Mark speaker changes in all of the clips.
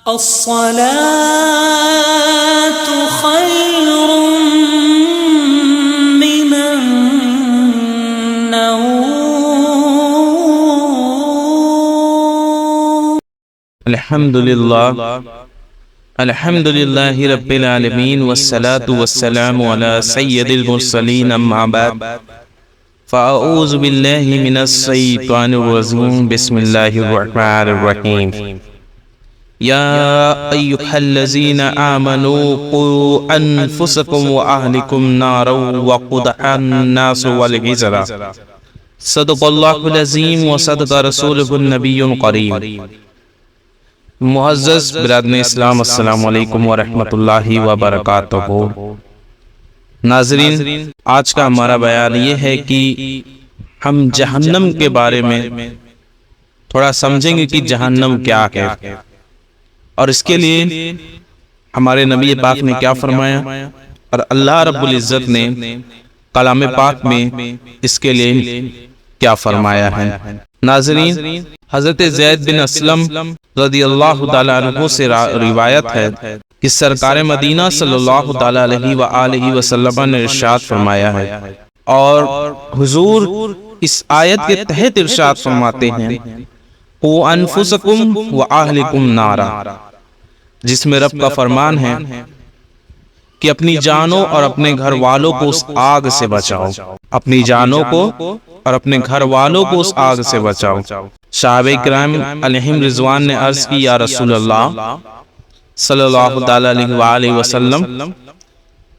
Speaker 1: الصلاة خير من النوم.
Speaker 2: الحمد لله رب العالمين والصلاة والسلام على سيد المرسلين أما بعد فأعوذ بالله من الشيطان الرجيم بسم الله الرحمن الرحيم يا أيها الذين آمنوا قوا أنفسكم وأهلكم نارا وقودها الناس والحجارة صدق الله العظيم وصدق رسوله النبي الكريم. معزز برادران اسلام، السلام علیکم ورحمۃ اللہ وبرکاتہ. ناظرین، آج کا ہمارا بیان یہ ہے کہ ہم جہنم کے بارے میں تھوڑا سمجھیں گے کہ جہنم کیا ہے، اور اس کے لیے ہمارے نبی پاک نے کیا فرمایا اور اللہ رب العزت نے کلام پاک میں اس کے لیے کیا فرمایا ہے. ناظرین، حضرت زید بن اسلم رضی اللہ تعالیٰ عنہ سے روایت ہے کہ سرکار مدینہ صلی اللہ تعالیٰ علیہ وآلہ وسلم نے ارشاد فرمایا ہے، اور حضور اس آیت کے تحت ارشاد فرماتے ہیں قُوا أَنفُسَكُمْ وَأَهْلِكُمْ نَارًا، جس میں رب کا فرمان ہے کہ اپنی جانوں اور اپنے گھر والوں کو اس آگ سے بچاؤ، اپنی جانوں کو اور اپنے گھر والوں کو اس آگ سے بچاؤ. صحابہ کرام علیہم رضوان نے عرض کی، یا رسول اللہ صلی اللہ تعالیٰ علیہ وآلہ وسلم،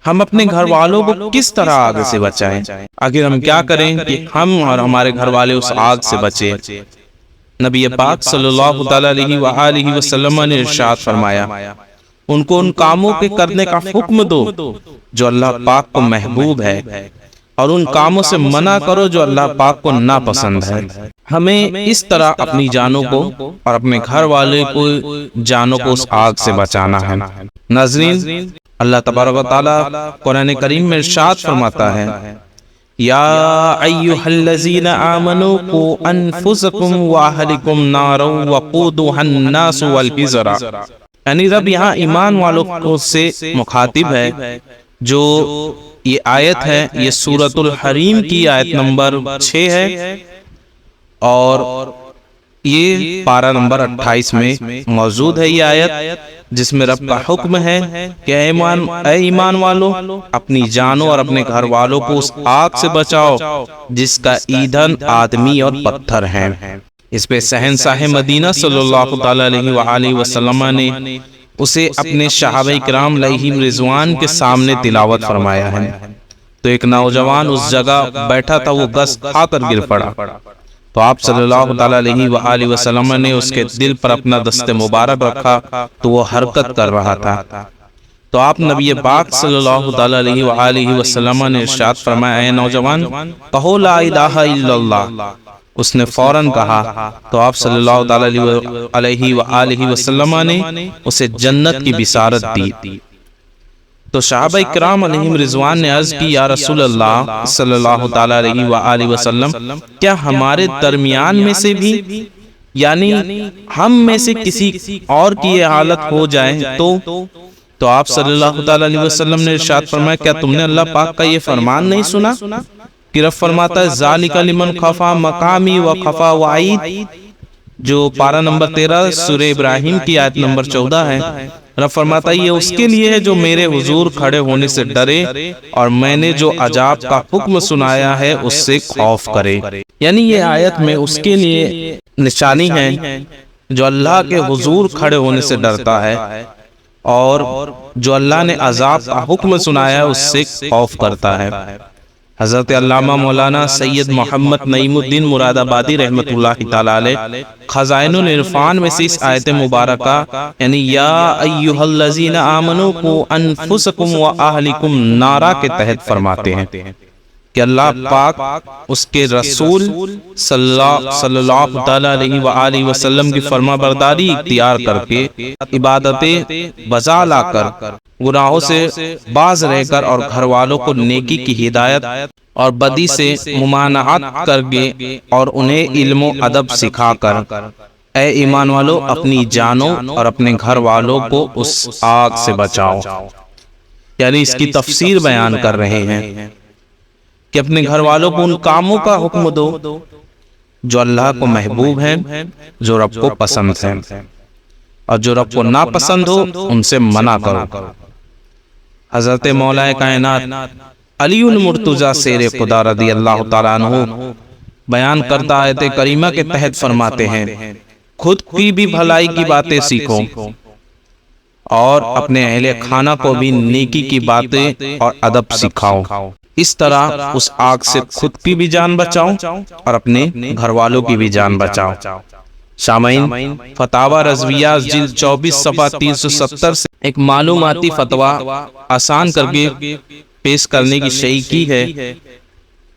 Speaker 2: ہم اپنے گھر والوں کو کس طرح آگ سے بچائیں؟ آخر ہم کیا کریں کہ ہم اور ہمارے گھر والے اس آگ سے بچیں؟ نبی پاک صلی اللہ تعالیٰ علیہ وآلہ وسلم نے ارشاد فرمایا، ان کو ان کاموں کے کرنے کا حکم دو جو اللہ پاک کو محبوب ہے، اور ان کاموں سے منع کرو جو اللہ پاک کو ناپسند ہے. ہمیں اس طرح اپنی جانوں کو اور اپنے گھر والے کو جانوں کو اس آگ سے بچانا ہے. ناظرین، اللہ تبارک و تعالیٰ قرآن کریم میں ارشاد فرماتا ہے، یا ایھا الذین آمنوا قوا انفسکم واہلکم نارا وقودھا الناس والحجارہ. یعنی رب یہاں ایمان والوں سے مخاطب ہے. جو یہ آیت ہے، یہ سورۃ الحریم کی آیت نمبر 6 ہے، اور یہ پارہ نمبر 28 میں موجود ہے یہ آیت، جس میں رب کا حکم ہے کہ اے ایمان والو، اپنی جانوں اور اپنے گھر والوں کو اس آگ سے بچاؤ جس کا ایندھن آدمی اور پتھر ہیں. اس پہ شہنشاہ مدینہ صلی اللہ تعالیٰ علیہ وآلہ وسلم نے اسے اپنے صحابہ کرام علیہم رضوان کے سامنے تلاوت فرمایا ہے. تو ایک نوجوان اس جگہ بیٹھا تھا، وہ گس کھا کر گر پڑا. تو آپ صلی اللہ تعالیٰ علیہ وآلہ وسلم نے اس کے دل پر اپنا دست مبارک رکھا تو وہ حرکت کر رہا تھا. تو آپ نبی پاک صلی اللہ تعالیٰ علیہ وآلہ وسلم نے ارشاد فرمایا، اے نوجوان، کہو لا الہ الا اللہ. اس نے فوراً کہا تو آپ صلی اللہ تعالیٰ علیہ وآلہ وسلم نے اسے جنت کی بشارت دی. تو صحابہ کرام علیہم رضوان نے عرض کی، یا رسول اللہ صلی اللہ تعالیٰ علیہ وآلہ وسلم، کیا ہمارے درمیان میں سے بھی، یعنی ہم میں سے کسی اور کی یہ حالت ہو جائے تو آپ صلی اللہ تعالیٰ علیہ وسلم نے ارشاد فرمایا، کیا تم نے اللہ پاک کا یہ فرمان نہیں سنا کہ رب فرماتا ہے ذالک لمن خفا مقامی و خفا وعید، جو پارہ نمبر 13 سورہ ابراہیم کی آیت نمبر 14 ہے. رب فرماتا ہے یہ اس کے لیے ہے جو میرے حضور کھڑے ہونے سے ڈرے اور میں نے جو عذاب کا حکم سنایا ہے اس سے خوف کرے. یعنی یہ آیت میں اس کے لیے نشانی ہے جو اللہ کے حضور کھڑے ہونے سے ڈرتا ہے، اور جو اللہ نے عذاب کا حکم سنایا ہے اس سے خوف کرتا ہے. حضرت علامہ مولانا سید محمد نعیم الدین مراد آبادی رحمۃ اللہ تعالیٰ علیہ خزائن العرفان میں سے اس آیت مبارکہ یعنی یا ایھا الذین آمنوا قوا انفسکم واہلکم نارا کے تحت فرماتے ہیں کہ اللہ پاک اس کے رسول صلی اللہ تعالیٰ علیہ وآلہ وسلم کی فرما برداری اختیار کر کے عبادتیں بجا لا کر گناہوں سے باز رہ کر اور گھر والوں کو نیکی کی ہدایت اور بدی سے ممانعت کر کے اور انہیں علم و ادب سکھا کر اے ایمان والو اپنی جانوں اور اپنے گھر والوں کو اس آگ سے بچاؤ۔ یعنی اس کی تفسیر بیان کر رہے ہیں کہ اپنے گھر والوں کو ان کاموں کا حکم دو جو اللہ کو محبوب ہیں، جو رب کو پسند ہیں، اور جو رب کو ناپسند ہو ان سے منع کرو۔ حضرت مولا کائنات علی المرتضیٰ شیر خدا رضی اللہ تعالیٰ عنہ بیان کرتا آیت کریمہ کے تحت فرماتے ہیں، خود کی بھی بھلائی کی باتیں سیکھو اور اپنے اہل خانہ کو بھی نیکی کی باتیں اور ادب سکھاؤ، اس طرح اس آگ سے خود کی بھی جان بچاؤ اور اپنے گھر والوں کی بھی جان بچاؤ۔ سامعین، فتاوی رضویہ جلد 24 صفحہ 370 سے ایک معلوماتی فتویٰ آسان کر کے پیش کرنے کی شیئی کی ہے،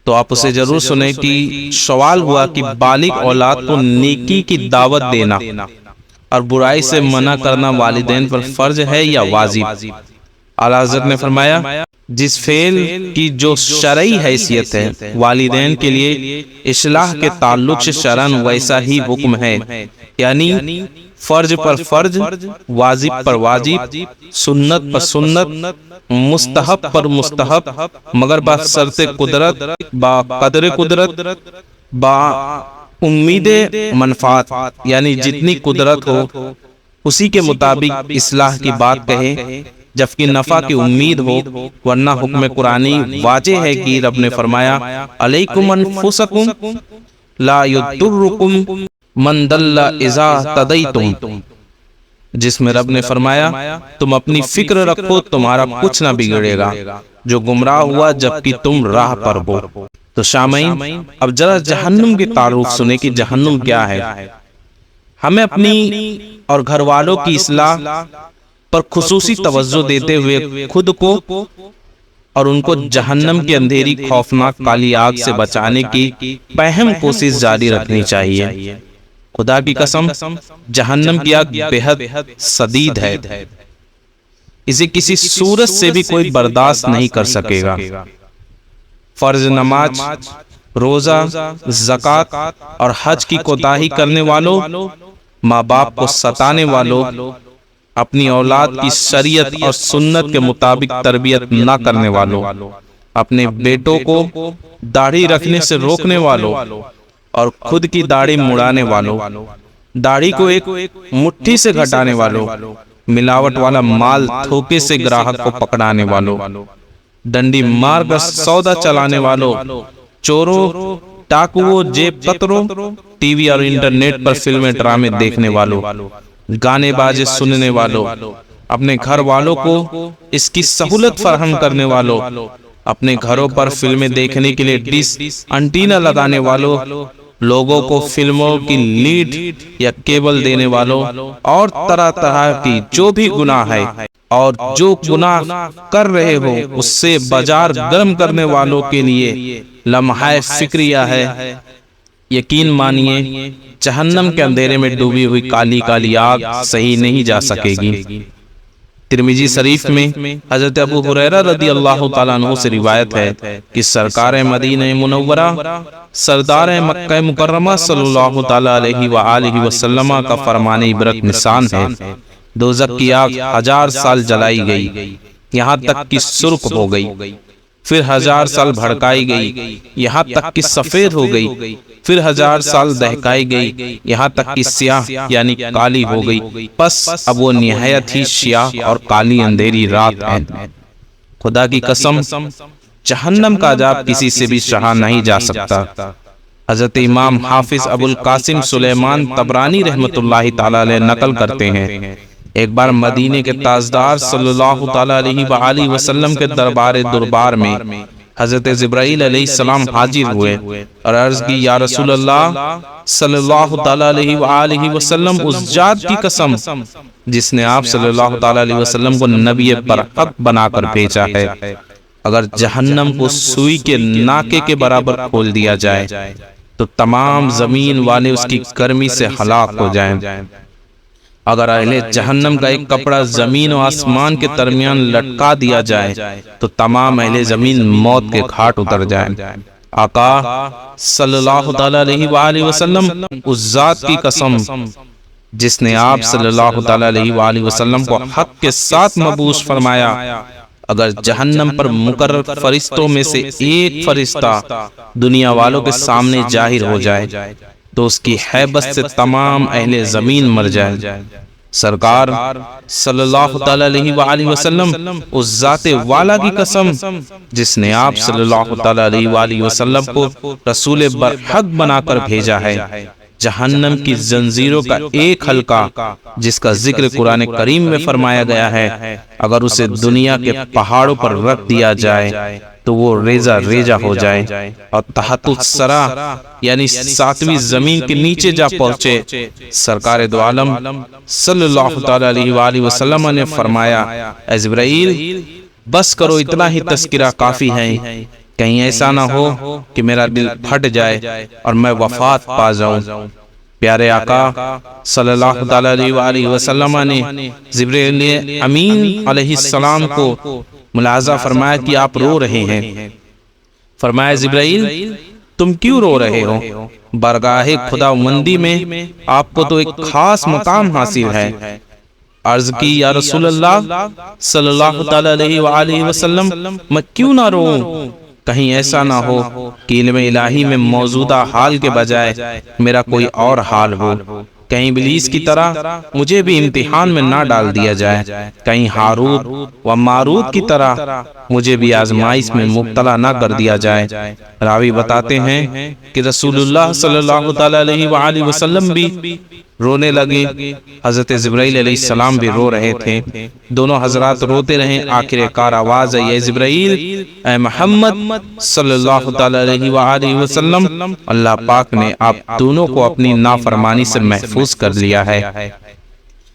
Speaker 2: تو آپ اسے ضرور سنیں کہ سوال ہوا کہ بالغ اولاد کو نیکی کی دعوت دینا اور برائی سے منع کرنا والدین پر فرض ہے یا واجب؟ اعلیٰ حضرت نے فرمایا، جس فعل کی جو شرعی حیثیت ہے والدین کے لیے اصلاح کے تعلق سے شرعاً ویسا ہی حکم ہے، یعنی فرض پر فرض، واجب پر واجب، سنت پر سنت، مستحب پر مستحب، مگر با شرط قدرت، با قدر قدرت، با امید منفعت، یعنی جتنی قدرت ہو اسی کے مطابق اصلاح کی بات کہے جبکہ نفع کی امید ہو، ورنہ حکم قرآنی واضح ہے کہ رب نے فرمایا علیکم انفسکم لا یضرکم من ضل اذا تدیتم، جس میں رب نے فرمایا تم اپنی فکر رکھو تمہارا کچھ نہ بگڑے گا جو گمراہ ہوا جبکہ تم راہ پر ہو۔ تو سامعین، اب ذرا جہنم کے تعارف سنیں کہ جہنم کیا ہے۔ ہمیں اپنی اور گھر والوں کی اصلاح پر خصوصی توجہ دیتے ہوئے خود کو اور ان کو جہنم کی اندھیری خوفناک کالی آگ سے بچانے کی پہم کوشش جاری رکھنی چاہیے۔ خدا کی قسم، جہنم کی آگ بہت شدید ہے، اسے کسی صورت سے بھی کوئی برداشت نہیں کر سکے گا۔ فرض نماز، روزہ، زکوٰۃ اور حج کی کوتاہی کرنے والوں، ماں باپ کو ستانے والوں، اپنی اولاد کی شریعت اور سنت کے مطابق تربیت نہ کرنے والوں، اپنے بیٹوں کو داڑھی رکھنے سے روکنے والوں اور خود کی داڑھی مڑانے والوں، داڑھی کو ایک مٹھی سے گھٹانے والوں، ملاوٹ والا مال تھوکے سے گراہک کو پکڑانے والوں، ڈنڈی مار کر سودا چلانے والوں، چوروں، ڈاکوؤں، جیب کتروں، ٹی وی اور انٹرنیٹ پر فلمیں ڈرامے دیکھنے والوں، گانے باجے سننے والوں، اپنے گھر والوں کو اس کی سہولت فراہم کرنے والوں، اپنے گھروں پر فلمیں دیکھنے کے لیے ڈش انٹینا لگانے والوں، لوگوں کو فلموں کی لیڈ یا کیبل دینے والوں، اور طرح طرح کی جو بھی گناہ ہے اور جو گناہ کر رہے ہو اس سے بازار گرم کرنے والوں کے لیے لمحہ فکریہ ہے۔ یقین مانیے جہنم کے اندھیرے میں ڈوبی ہوئی کالی کالی آگ صحیح نہیں جا سکے گی۔ ترمذی شریف میں حضرت ابو ہریرہ رضی اللہ تعالیٰ عنہ سے روایت ہے کہ سرکار مدینہ منورہ سردار مکہ مکرمہ صلی اللہ تعالیٰ علیہ وآلہ وسلم کا فرمان عبرت نشان ہے، دوزخ کی آگ 1000 سال جلائی گئی یہاں تک کہ سرخ ہو گئی، پھر 1000 سال بھڑکائی گئی یہاں تک کہ سفید ہو گئی، پھر 1000 سال دہکائی گئی یہاں تک کہ سیاہ یعنی کالی ہو گئی، پس اب وہ نہایت ہی سیاہ اور کالی اندھیری رات ہے۔ خدا کی قسم، جہنم کا عذاب کسی سے بھی سہا نہیں جا سکتا۔ حضرت امام حافظ ابو القاسم سلیمان طبرانی رحمۃ اللہ تعالی علیہ نقل کرتے ہیں، ایک بار مدینے کے تاجدار صلی اللہ تعالی علیہ وآلہ وسلم کے دربار میں حضرت جبرائیل علیہ السلام حاضر ہوئے اور عرض کی، یا رسول اللہ صلی اللہ تعالی علیہ وآلہ وسلم، اس ذات کی قسم جس نے آپ صلی اللہ تعالی علیہ وسلم کو نبی برحق بنا کر بھیجا ہے، اگر جہنم کو سوئی کے ناکے کے برابر کھول دیا جائے تو تمام زمین والے اس کی گرمی سے ہلاک ہو جائیں، اگر اہل جہنم کا ایک کپڑا زمین و آسمان کے درمیان لٹکا دیا جائے تو تمام اہل زمین موت کے گھاٹ اتر جائیں۔ آقا صلی اللہ تعالی علیہ وآلہ وسلم، اس ذات کی قسم جس نے آپ صلی اللہ تعالی علیہ وآلہ وسلم کو حق کے ساتھ مبعوث فرمایا، اگر جہنم پر مقرر فرشتوں میں سے ایک فرشتہ دنیا والوں کے سامنے ظاہر ہو جائے تو اس کی ہیبت سے تمام اہل زمین مر جائے۔ سرکار صلی اللہ تعالی علیہ وآلہ وسلم اس ذات والا کی قسم جس نے آپ صلی اللہ تعالی علیہ وآلہ وسلم کو رسول برحق بنا کر بھیجا ہے، جہنم کی زنجیروں کا ایک حلقہ جس کا ذکر قرآن کریم میں فرمایا گیا ہے، اگر اسے دنیا کے پہاڑوں پر رکھ دیا جائے تو وہ ریزہ ریزہ ہو جائے اور تحت الثری یعنی ساتویں زمین کے نیچے جا پہنچے۔ سرکار دو عالم صلی اللہ تعالی علیہ وآلہ وسلم نے فرمایا، اے جبرائیل بس کرو، اتنا ہی تذکرہ کافی ہے، کہیں ایسا نہ ہو کہ میرا دل پھٹ جائے اور میں وفات پا جاؤں۔ پیارے آقا صلی اللہ تعالی علیہ وآلہ وسلم نے جبرائیل امین علیہ السلام کو ملاحظہ فرمایا کہ آپ رو رہے ہیں۔ فرمایا، جبرائیل تم کیوں رو رہے ہو؟ بارگاہ خداوندی میں آپ کو تو ایک خاص مقام حاصل ہے۔ عرض کی، یا رسول اللہ صلی اللہ تعالی علیہ وآلہ وسلم میں کیوں نہ روؤں؟ کہیں ایسا نہ ہو کہ علم الہی میں موجودہ حال کے بجائے میرا کوئی اور حال ہو، کہیں ابلیس کی طرح مجھے بھی امتحان میں نہ ڈال دیا جائے، کہیں ہاروت و ماروت کی طرح مجھے بھی آزمائش میں مبتلا نہ کر دیا جائے۔ راوی بتاتے ہیں کہ رسول اللہ صلی اللہ تعالی علیہ وآلہ وسلم بھی رونے لگے، حضرت جبرائیل علیہ السلام بھی رو رہے تھے، دونوں حضرات روتے رہے۔ آخر کار آواز آئی، اے جبرائیل، اے محمد صلی اللہ تعالی علیہ وآلہ وسلم، اللہ پاک نے آپ دونوں کو اپنی نافرمانی سے محفوظ کر لیا ہے۔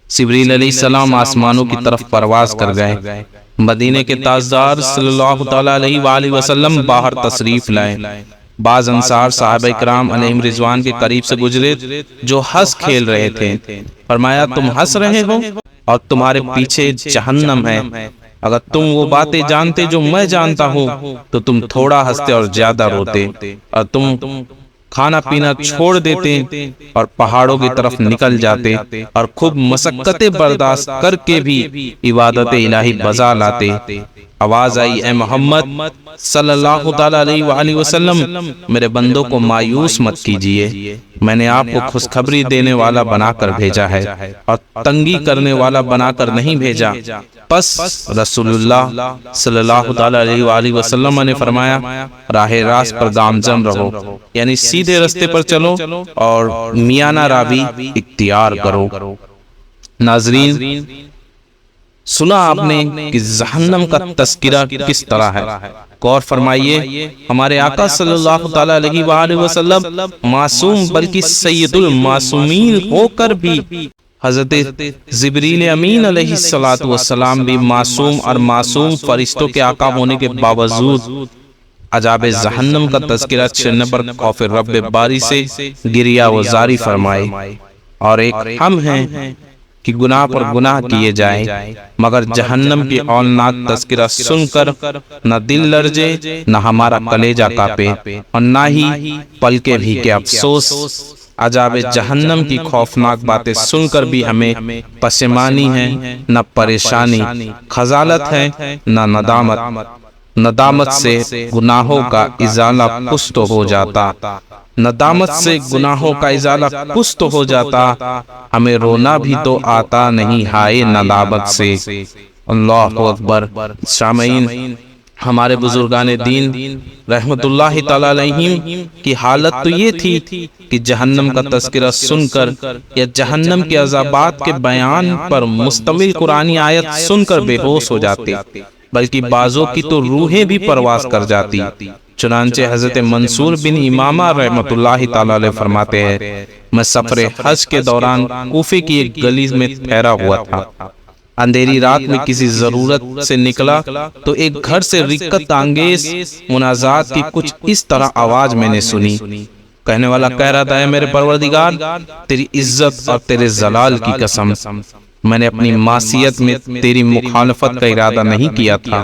Speaker 2: جبرائیل علیہ السلام آسمانوں کی طرف پرواز کر گئے۔ مدینے کے تاجدار صلی اللہ تعالی علیہ وآلہ وسلم باہر تشریف لائے۔ بعض انصار صحابہ کرام علیہم رضوان کے قریب سے گزرے جو ہنس کھیل رہے تھے۔ فرمایا، تم ہنس رہے ہو اور تمہارے پیچھے جہنم ہے، اگر تم وہ باتیں جانتے جو میں جانتا ہوں تو تم تھوڑا ہنستے اور زیادہ روتے، اور تم کھانا پینا چھوڑ دیتے اور پہاڑوں کی طرف نکل جاتے اور خوب مشقتیں برداشت کر کے بھی عبادت الہی بجا لاتے۔ آواز آئی، اے محمد صلی اللہ تعالی علیہ وآلہ وسلم، میرے بندوں کو مایوس مت کیجئے، میں نے آپ کو خوشخبری دینے والا بنا کر بھیجا ہے اور تنگی کرنے والا بنا کر نہیں بھیجا۔ پس رسول اللہ صلی اللہ تعالی علیہ وآلہ وسلم نے فرمایا، راہ راست پر گامزن رہو، یعنی سیدھے رستے پر چلو اور میانہ راوی اختیار کرو۔ ناظرین، سنا آپ نے کہ جہنم کا تذکرہ کس طرح ہے، غور فرمائیے۔ ہمارے آقا صلی اللہ تعالی علیہ وآلہ وسلم معصوم بلکہ سید المعصومین ہو کر بھی حضرت جبریل امین علیہ السلام بھی معصوم اور معصوم فرشتوں کے آقا ہونے کے باوجود عذاب جہنم کا تذکرہ چھڑنے پر خوف رب باری سے گریہ و زاری فرمائے۔ اور ایک ہم ہیں کہ گناہ پر گناہ کیے جائیں، مگر جہنم کی اولناک تذکرہ سن کر نہ دل لرزے، نہ ہمارا کلیجہ کانپے، اور نہ ہی پلکیں بھیگے افسوس۔ عذاب جہنم کی خوفناک باتیں سن کر بھی ہمیں پشیمانی ہے، نہ پریشانی، خجالت ہے، نہ ندامت۔ ندامت سے گناہوں کا ازالہ کچھ تو ہو جاتا، ندامت سے گناہوں کا ازالہ کچھ تو ہو جاتا، ہمیں رونا بھی تو آتا نہیں ہائے ندامت سے۔ اللہ اکبر۔ سامعین، ہمارے بزرگان دین رحمت اللہ تعالی علیہم کی حالت تو یہ تھی کہ جہنم کا تذکرہ سن کر یا جہنم کے عذابات کے بیان پر مشتمل قرآنی آیت سن کر بے ہوش ہو جاتے، بلکہ بعضوں کی تو روحیں بھی پرواز کر جاتی۔ چنانچہ حضرت منصور بن امامہ رحمت اللہ تعالی علیہ فرماتے ہیں، میں سفر حج کے دوران کوفے کی ایک گلی میں ٹھہرا ہوا تھا۔ اندھیری رات میں کسی ضرورت سے نکلا تو ایک گھر سے رکت انگیز مناجات کی کچھ اس طرح آواز میں نے سنی۔ کہنے والا کہہ رہا تھا، اے میرے پروردگار، تیری عزت اور تیرے جلال کی قسم، میں نے اپنی معصیت میں تیری مخالفت کا ارادہ نہیں کیا تھا۔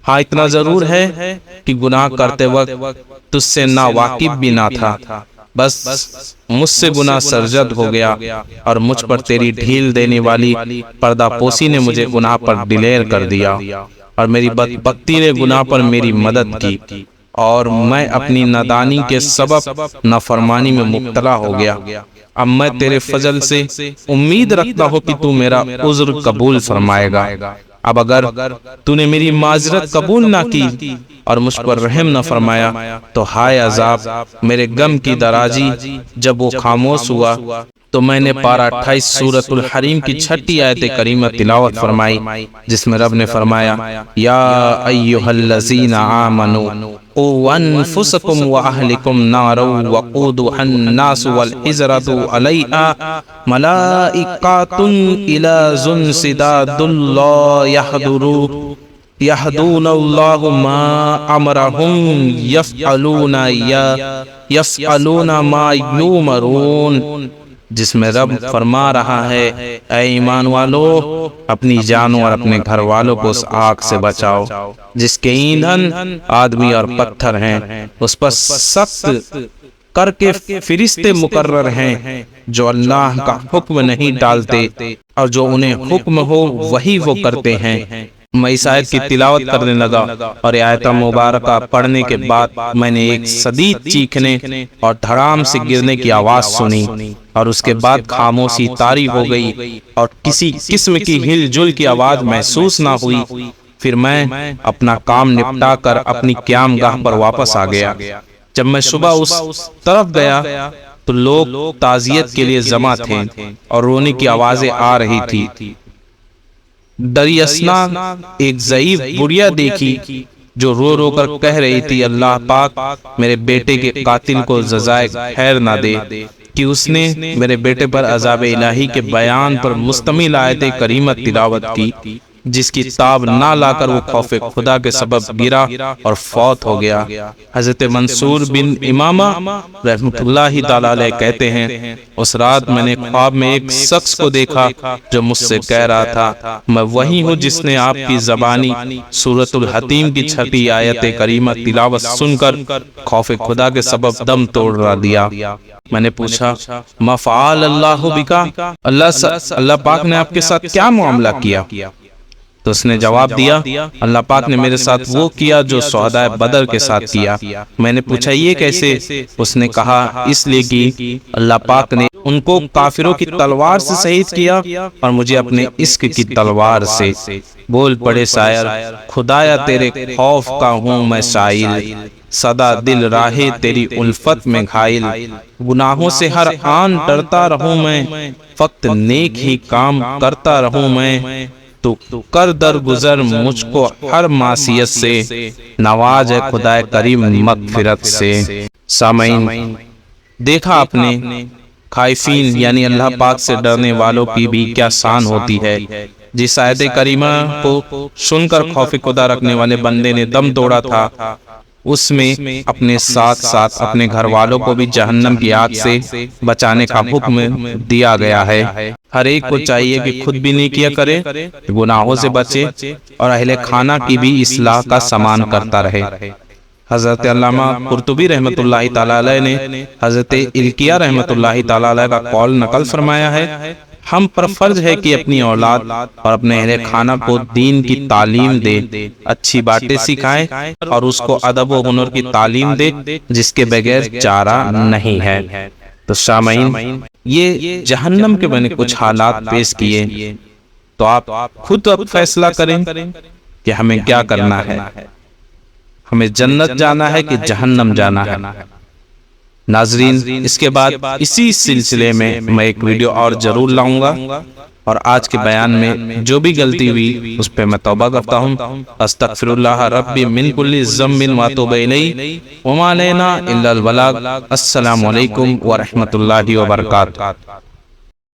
Speaker 2: ہاں اتنا ضرور ہے کہ گناہ کرتے وقت تجھ سے نا واقف بھی نہ تھا، بس مجھ سے گناہ سرزد ہو گیا اور مجھ پر تیری ڈھیل دینے والی پردہ پوسی نے مجھے گناہ پر دلیر کر دیا، اور میری بدبختی نے گناہ پر میری مدد کی، اور میں اپنی نادانی کے سبب نافرمانی میں مبتلا ہو گیا۔ اب میں تیرے فضل سے امید رکھتا ہوں کہ تو میرا عذر قبول فرمائے گا۔ اب اگر تو نے میری معذرت قبول نہ کی اور مجھ پر رحم نہ فرمایا تو ہائے عذاب میرے غم کی درازی۔ جب وہ خاموش ہوا تو میں نے پارہ 28 سورۃ الحریم کی 6 آیت کریمہ تلاوت فرمائی، جس میں رب نے فرمایا یا ایھا الذین آمنوا قوا انفسکم واہلکم نارا وقودها الناس والحجرۃ علیہا ملائکۃ غلاظ شداد لا یحدون اللہ ما امرہم یفعلون ما یؤمرون، جس میں رب فرما رہا ہے اے ایمان والو اپنی جانوں اور اپنے گھر والوں کو اس آگ سے بچاؤ جس کے ایندھن آدمی اور پتھر ہیں، اس پر سخت کر کے فرشتے مقرر ہیں جو اللہ کا حکم نہیں ٹالتے اور جو انہیں حکم ہو وہی وہ کرتے ہیں۔ میں اس آیت کی تلاوت کرنے لگا اور آیت مبارکہ پڑھنے کے بعد میں نے ایک شدید چیخنے اور دھڑام سے گرنے کی آواز سنی، اور اس کے بعد خاموشی طاری ہو گئی اور کسی قسم کی ہل جل کی آواز محسوس نہ ہوئی۔ پھر میں اپنا کام نپٹا کر اپنی قیام گاہ پر واپس آ گیا۔ جب میں صبح اس طرف گیا تو لوگ تعزیت کے لیے جمع تھے اور رونے کی آوازیں آ رہی تھی۔ دریاسنا ایک ضعیف بڑھیا دیکھی جو رو رو کر کہہ رہی تھی اللہ پاک میرے بیٹے کے قاتل کو جزائے خیر نہ دے، کہ اس نے میرے بیٹے پر عذاب الہی کے بیان پر مشتمل آیت کریمہ تلاوت کی، جس کی تاب نہ لا کر وہ خوف خدا کے سبب گرا اور فوت ہو گیا۔ حضرت منصور بن امامہ رحمۃ اللہ تعالی علیہ کہتے ہیں اس رات میں نے خواب میں ایک شخص کو دیکھا جو مجھ سے کہہ رہا تھا میں وہی ہوں جس نے آپ کی زبانی سورۃ الحتیم کی 6 آیت کریمہ تلاوت سن کر خوف خدا کے سبب دم توڑ دیا۔ میں نے پوچھا ما فعل اللہ بکا، اللہ پاک نے آپ کے ساتھ کیا معاملہ کیا؟ تو اس نے جواب دیا اللہ پاک نے میرے ساتھ وہ کیا جو شہدائے بدر کے ساتھ کیا۔ میں نے پوچھا یہ کیسے؟ اس نے کہا اس لیے کہ اللہ پاک نے ان کو کافروں کی تلوار سے شہید کیا اور مجھے اپنے عشق کی تلوار سے۔ بول پڑے شاعر خدایا تیرے خوف کا ہوں میں شائل، سدا دل راہے تیری الفت میں گھائل، گناہوں سے ہر آن ڈرتا رہوں میں، فقط نیک ہی کام کرتا رہوں میں، تو کر در گزر مجھ کو ہر معصیت سے، نواز ہے خدائے کریم مغفرت سے۔ سامعین دیکھا آپ نے خائفین یعنی اللہ پاک سے ڈرنے والوں کی بھی کیا شان ہوتی ہے۔ جس آیت کریمہ کو سن کر خوف خدا رکھنے والے بندے نے دم توڑا تھا، اس میں اپنے ساتھ ساتھ اپنے گھر والوں کو بھی جہنم کی آگ سے بچانے کا حکم دیا گیا ہے۔ ہر ایک کو چاہیے کہ خود بھی نیکیاں کرے، گناہوں سے بچے اور اہل خانہ کی بھی اصلاح کا سامان کرتا رہے۔ حضرت علامہ قرطبی رحمۃ اللہ تعالی علیہ نے حضرت القیہ رحمۃ اللہ تعالی علیہ کا قول نقل فرمایا ہے ہم پر فرض ہے کہ اپنی اولاد اور اپنے اہل خانہ کو دین کی تعلیم دے، اچھی باتیں سکھائیں اور اس کو ادب و ہنر کی تعلیم دے جس کے بغیر چارہ نہیں ہے۔ تو سامعین یہ جہنم کے میں نے کچھ حالات پیش کیے، تو آپ خود اب فیصلہ کریں کہ ہمیں کیا کرنا ہے، ہمیں جنت جانا ہے کہ جہنم جانا ہے۔ ناظرین اس کے بعد اسی سلسلے میں ایک ویڈیو اور ضرور لاؤں گا، اور آج کے بیان میں جو بھی غلطی ہوئی اس پہ میں توبہ کرتا ہوں۔ استغفر اللہ ربی من کل ذنب واتوب الیہ وما علینا الا البلاغ۔ السلام علیکم ورحمۃ اللہ وبرکاتہ۔